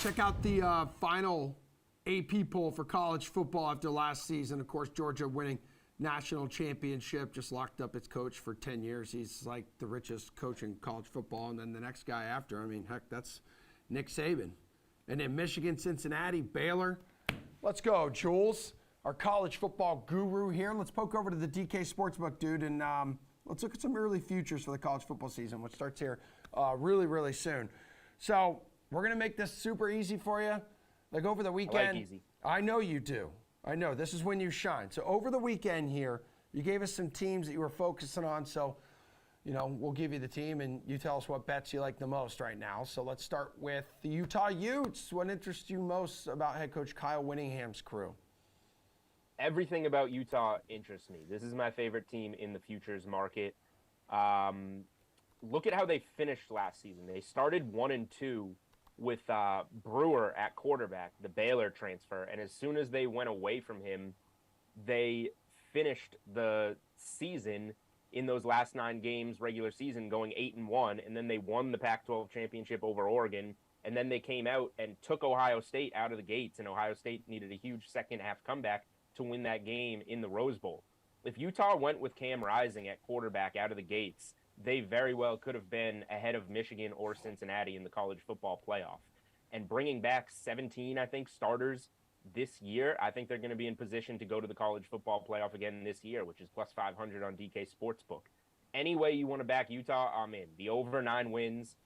Check out the final AP poll for college football after last season. Of course, Georgia winning national championship, just locked up its coach for 10 years. He's like the richest coach in college football. And then the next guy after, I mean, heck, that's Nick Saban. And then Michigan, Cincinnati, Baylor. Let's go, Jules, our college football guru here. Let's poke over to the DK Sportsbook, dude, and let's look at some early futures for the college football season, which starts here really, really soon. So we're going to make this super easy for you. Like over the weekend. I like easy. I know you do. I know. This is when you shine. So over the weekend here, you gave us some teams that you were focusing on. So, you know, we'll give you the team, and you tell us what bets you like the most right now. So let's start with the Utah Utes. What interests you most about head coach Kyle Whittingham's crew? Everything about Utah interests me. This is my favorite team in the futures market. Look at how they finished last season. They started 1-2 with Brewer at quarterback, the Baylor transfer, and as soon as they went away from him, they finished the season in those last 9 games, regular season, going 8-1, and then they won the Pac-12 championship over Oregon, and then they came out and took Ohio State out of the gates, and Ohio State needed a huge second-half comeback to win that game in the Rose Bowl. If Utah went with Cam Rising at quarterback out of the gates, they very well could have been ahead of Michigan or Cincinnati in the college football playoff. And bringing back 17, I think, starters this year, I think they're going to be in position to go to the college football playoff again this year, which is plus 500 on DK Sportsbook. Any way you want to back Utah, I'm in. The over 9 wins,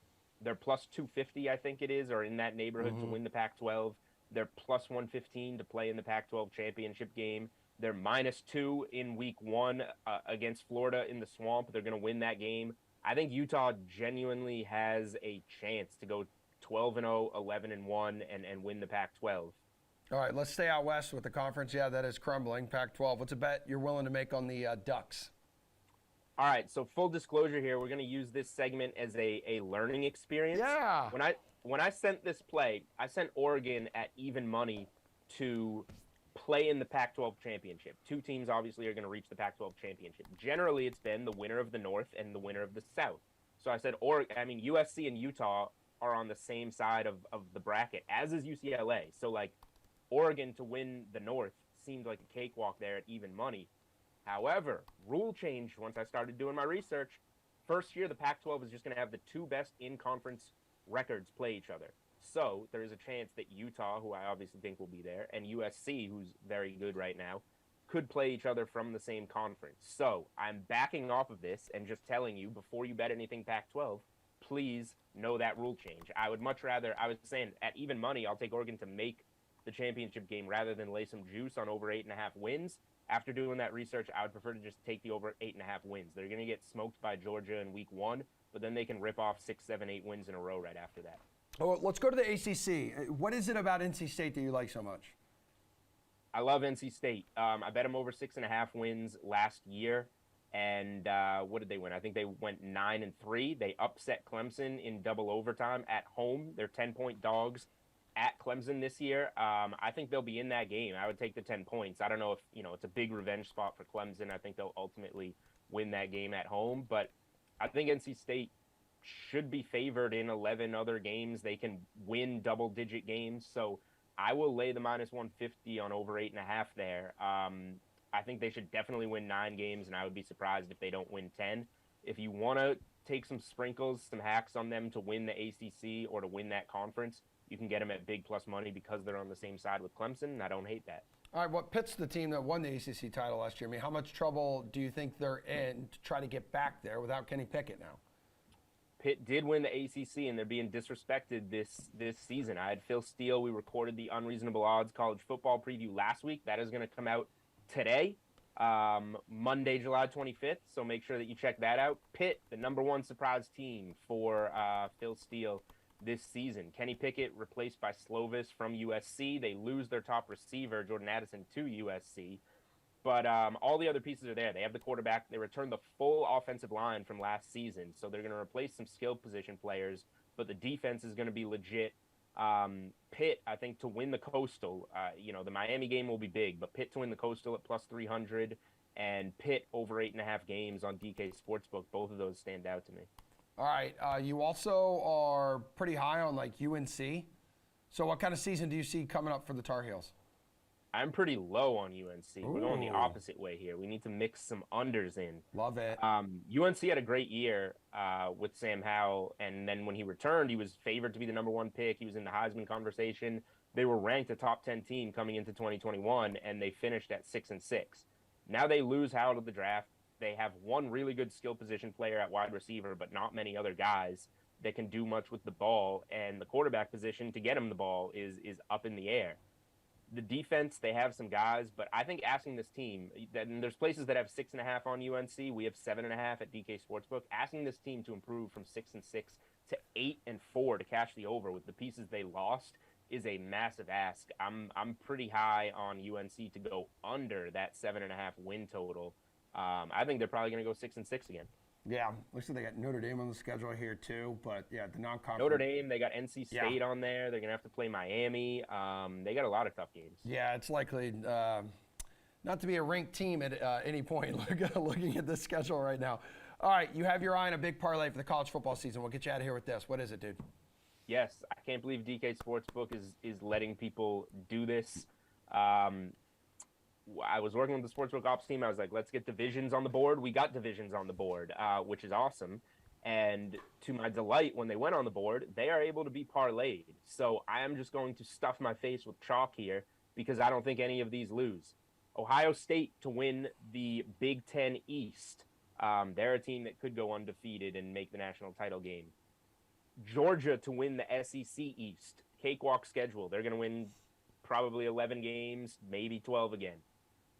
they're plus 250, I think it is, or in that neighborhood to win the Pac-12. They're plus 115 to play in the Pac-12 championship game. They're -2 in week 1 against Florida in the Swamp. They're going to win that game. I think Utah genuinely has a chance to go 12-0, 11-1, and win the Pac-12. All right, let's stay out west with the conference. Yeah, that is crumbling. Pac-12. What's a bet you're willing to make on the Ducks? All right, so full disclosure here, we're going to use this segment as a learning experience. Yeah. When I sent this play, I sent Oregon at even money to play in the Pac-12 championship. 2 teams obviously are going to reach the Pac-12 championship. Generally, it's been the winner of the North and the winner of the South. So I said, USC and Utah are on the same side of the bracket, as is UCLA. So, like, Oregon to win the North seemed like a cakewalk there at even money. However, rule changed once I started doing my research. First year, the Pac-12 is just going to have the 2 best in-conference records play each other. So there is a chance that Utah, who I obviously think will be there, and USC, who's very good right now, could play each other from the same conference. So I'm backing off of this and just telling you, before you bet anything Pac-12, please know that rule change. I would much rather, I was saying, at even money, I'll take Oregon to make the championship game rather than lay some juice on over 8.5 wins. After doing that research, I would prefer to just take the over 8.5 wins. They're going to get smoked by Georgia in week 1, but then they can rip off 6, 7, 8 wins in a row right after that. Oh, let's go to the ACC. What is it about NC State that you like so much? I love NC State. I bet them over 6.5 wins last year. And what did they win? I think they went 9-3. They upset Clemson in double overtime at home. They're 10-point dogs at Clemson this year. I think they'll be in that game. I would take the 10 points. I don't know if, it's a big revenge spot for Clemson. I think they'll ultimately win that game at home. But I think NC State should be favored in 11 other games. They can win double-digit games. So I will lay the -150 on over 8.5 there. I think they should definitely win 9 games, and I would be surprised if they don't win 10. If you want to take some sprinkles, some hacks on them to win the ACC or to win that conference, you can get them at big plus money because they're on the same side with Clemson, and I don't hate that. All right, what Pitt's the team that won the ACC title last year? I mean, how much trouble do you think they're in to try to get back there without Kenny Pickett now? Pitt did win the ACC, and they're being disrespected this season. I had Phil Steele. We recorded the Unreasonable Odds college football preview last week. That is going to come out today, Monday, July 25th, so make sure that you check that out. Pitt, the #1 surprise team for Phil Steele this season. Kenny Pickett replaced by Slovis from USC. They lose their top receiver, Jordan Addison, to USC. But all the other pieces are there. They have the quarterback. They returned the full offensive line from last season. So they're going to replace some skill position players, but the defense is going to be legit. Pitt, I think, to win the Coastal, the Miami game will be big, but Pitt to win the Coastal at plus 300 and Pitt over 8.5 games on DK Sportsbook, both of those stand out to me. All right. You also are pretty high on, like, UNC. So what kind of season do you see coming up for the Tar Heels? I'm pretty low on UNC. We're going the Ooh. opposite way here. We need to mix some unders in. Love it. UNC had a great year with Sam Howell, and then when he returned, he was favored to be the number one pick. He was in the Heisman conversation. They were ranked a top 10 team coming into 2021, and they finished at 6-6. Now they lose Howell to the draft. They have one really good skill position player at wide receiver, but not many other guys that can do much with the ball. And the quarterback position to get him the ball is up in the air. The defense, they have some guys, but I think asking this team, and there's places that have 6.5 on UNC. We have 7.5 at DK Sportsbook. Asking this team to improve from 6-6 to 8-4 to catch the over with the pieces they lost is a massive ask. I'm pretty high on UNC to go under that 7.5 win total. I think they're probably going to go 6-6 again. Yeah, looks like they got Notre Dame on the schedule here too, but yeah, the non-conference. Notre Dame, they got NC State on there. They're going to have to play Miami. They got a lot of tough games. Yeah, it's likely not to be a ranked team at any point looking at the schedule right now. All right, you have your eye on a big parlay for the college football season. We'll get you out of here with this. What is it, dude? Yes, I can't believe DK Sportsbook is letting people do this. I was working with the Sportsbook Ops team. I was like, let's get divisions on the board. We got divisions on the board, which is awesome. And to my delight, when they went on the board, they are able to be parlayed. So I am just going to stuff my face with chalk here because I don't think any of these lose. Ohio State to win the Big Ten East. They're a team that could go undefeated and make the national title game. Georgia to win the SEC East. Cakewalk schedule. They're going to win probably 11 games, maybe 12 again.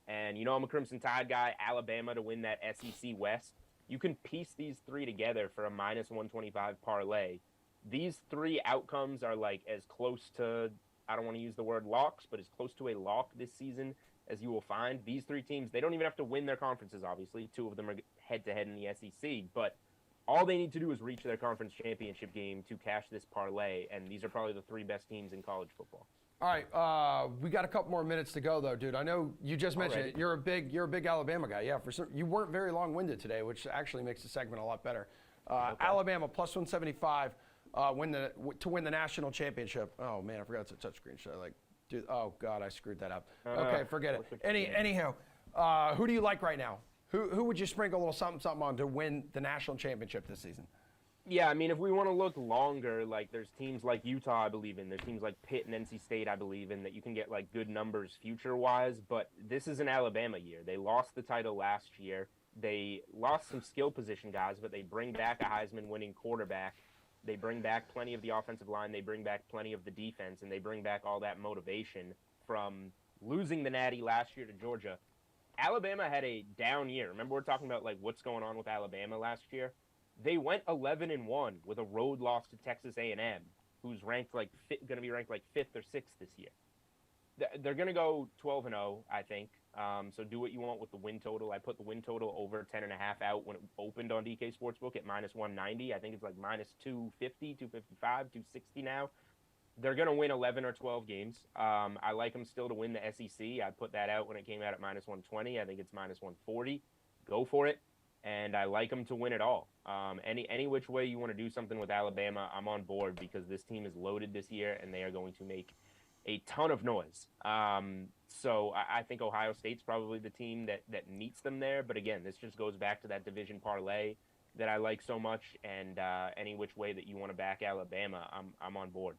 And you know I'm a Crimson Tide guy. Alabama to win that SEC West. You can piece these three together for a minus 125 parlay. These three outcomes are like as close to, I don't want to use the word locks, but as close to a lock this season as you will find. These three teams, they don't even have to win their conferences, obviously. Two of them are head-to-head in the SEC. But all they need to do is reach their conference championship game to cash this parlay. And these are probably the three best teams in college football. All right, we got a couple more minutes to go, though, dude. I know you just mentioned it. You're a big Alabama guy. Yeah, you weren't very long-winded today, which actually makes the segment a lot better. Okay. Alabama plus 175 to win the national championship. Oh man, I forgot it's a touchscreen. Should I dude? Oh God, I screwed that up. Okay, forget it. Anyhow, who do you like right now? Who would you sprinkle a little something on to win the national championship this season? Yeah, I mean, if we want to look longer, like there's teams like Utah I believe in. There's teams like Pitt and NC State I believe in that you can get like good numbers future-wise. But this is an Alabama year. They lost the title last year. They lost some skill position guys, but they bring back a Heisman-winning quarterback. They bring back plenty of the offensive line. They bring back plenty of the defense, and they bring back all that motivation from losing the Natty last year to Georgia. Alabama had a down year. Remember we're talking about like what's going on with Alabama last year? They went 11-1 with a road loss to Texas A&M, who's ranked going to be ranked like 5th or 6th this year. They're going to go 12-0, I think. So do what you want with the win total. I put the win total over 10.5 out when it opened on DK Sportsbook at minus 190. I think it's like minus 250, 255, 260 now. They're going to win 11 or 12 games. I like them still to win the SEC. I put that out when it came out at minus 120. I think it's minus 140. Go for it. And I like them to win it all. Any which way you want to do something with Alabama, I'm on board because this team is loaded this year and they are going to make a ton of noise. So I think Ohio State's probably the team that meets them there. But again, this just goes back to that division parlay that I like so much. And any which way that you want to back Alabama, I'm on board.